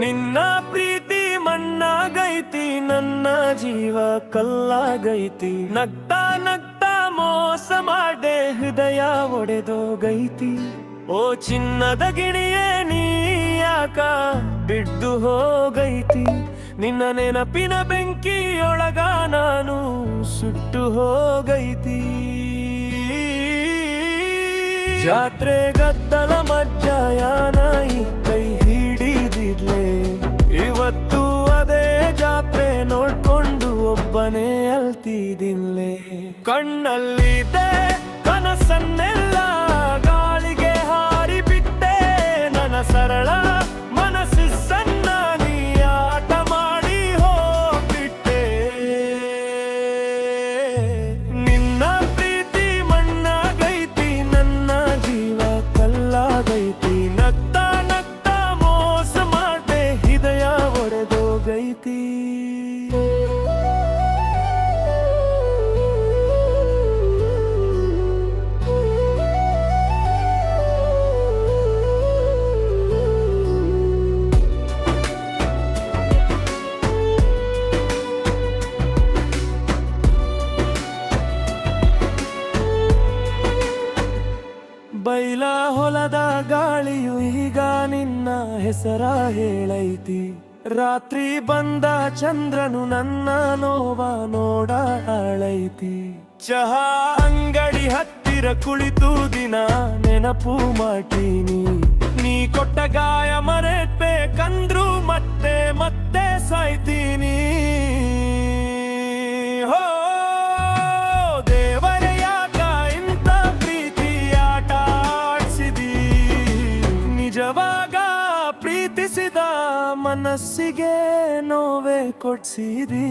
ನಿನ್ನ ಪ್ರೀತಿ ಮಣ್ಣಾಗೈತಿ, ನನ್ನ ಜೀವ ಕಲ್ಲಾಗೈತಿ. ನಗ್ತಾ ನಗ್ತಾ ಮೋಸ ಮಾಡೆ ಹೃದಯ ಒಡೆದೋಗೈತಿ. ಓ ಚಿನ್ನದ ಗಿಣಿಯೇ ನೀ ಯಾಕ ಬಿದ್ದು ಹೋಗೈತಿ. ನಿನ್ನ ನೆನಪಿನ ಬೆಂಕಿಯೊಳಗ ನಾನು ಸುಟ್ಟು ಹೋಗೈತಿ. ಜಾತ್ರೆ ಗದ್ದಲ ಮಜ್ಜಾಯನ ಈ ಕೈ ಹಿಡಿದಿದ್ಲೆ, ಇವತ್ತು ಅದೇ ಜಾತ್ರೆ ನೋಡ್ಕೊಂಡು ಒಬ್ಬನೇ ಅಲ್ತಿದಿನ್ಲೆ. ಕಣ್ಣಲ್ಲಿದೆ ಕನಸನ್ನೆಲ್ಲ ಗಾಳಿಗೆ ಹಾರಿಬಿಟ್ಟೆ, ನನ್ನ ಸರಳ ಮನಸ್ಸನ್ನ ನೀ ಆಟ ಮಾಡಿ ಹೋಗ್ಬಿಟ್ಟೆ. ನಿನ್ನ ಪ್ರೀತಿ ಮಣ್ಣಾಗೈತಿ, ನನ್ನ ಜೀವ ಕಲ್ಲಾಗೈತಿ. ನಗ್ತಾ ನಗ್ತಾ ಮೋಸ ಮಾಡ್ದೆ ಹೃದಯ ಒಡೆದೋಗೈತಿ. ಬೈಲ ಹೊಲದ ಗಾಳಿಯು ಈಗ ನಿನ್ನ ಹೆಸರ ಹೇಳೈತಿ. ರಾತ್ರಿ ಬಂದ ಚಂದ್ರನು ನನ್ನ ನೋವ ನೋಡ ಆಳೈತಿ. ಚಹಾ ಅಂಗಡಿ ಹತ್ತಿರ ಕುಳಿತು ದಿನ ನೆನಪು ಮಾಡ್ತೀನಿ. ನೀ ಕೊಟ್ಟ ಗಾಯ ಮರೆತ್ಬೇಕಂದ್ರು ಮತ್ತೆ ಮತ್ತೆ ಸಾಯ್ತೀನಿ. ಹೋ ದೇವರೇ ಯಾಕ ಇಂಥ ಪ್ರೀತಿ ಆಟ ಆಡ್ಸಿದಿ. ನಿಜವಾಗ ಪ್ರೀತಿಸಿದ ಮನಸ್ಸಿಗೆ ನೋವೇ ಕೊಡ್ಸಿದಿ. ನಿನ್ನ ಪ್ರೀತಿ ಮಣ್ಣಾಗೈತಿ, ನನ್ನ ಜೀವ ಕಲ್ಲಾಗೈತಿ. ನಗ್ತಾ ನಗ್ತಾ ಮೋಸ ಮಾಡ್ದೆ ಹೃದಯ ಒಡೆದೋಗೈತಿ. ನಿನ್ನ ಪ್ರೀತಿ ಮಣ್ಣಾಗೈತಿ, ನನ್ನ ಜೀವ ಕಲ್ಲಾಗೈತಿ. ನಗ್ತಾ ನಗ್ತಾ ಮೋಸ ಮಾಡ್ದೆ ಹೃದಯ ಒಡೆದೋಗೈತಿ. ನಿಜವಾಗ ಪ್ರೀತಿಸಿದ ಮನಸ್ಸಿಗೆ ನೋವೇ ಕೊಡ್ಸಿದಿ.